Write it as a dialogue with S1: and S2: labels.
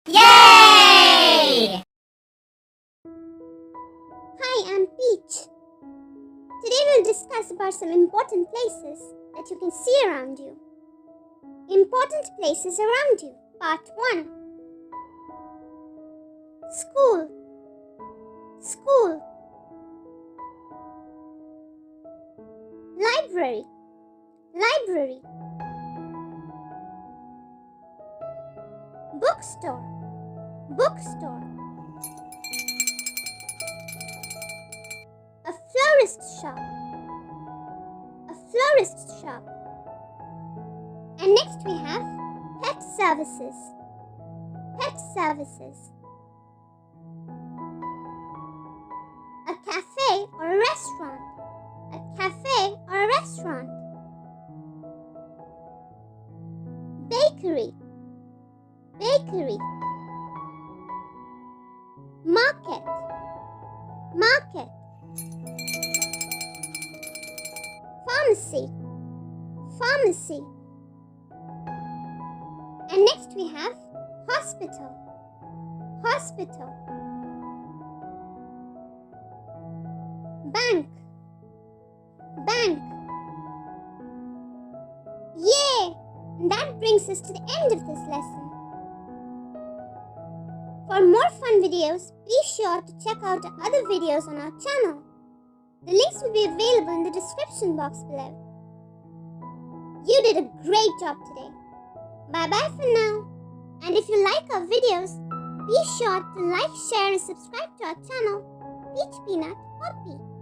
S1: Yay!
S2: Hi, I'm Peach. Today we'll discuss about some important places that you can see around you. Important places around you. Part 1. School. School. Library. Library. Bookstore. Bookstore. A florist shop. A florist shop. And next we have pet services. Pet services. A cafe or a restaurant. A cafe or a restaurant. Bakery. Bakery. Market. Market. Pharmacy. Pharmacy. And next we have hospital. Hospital. Bank. Bank. Yay! And that brings us to the end of this lesson. For more fun videos, be sure to check out the other videos on our channel. The links will be available in the description box below. You did a great job today. Bye-bye for now. And if you like our videos, be sure to like, share and subscribe to our channel, Peach Peanut Poppy.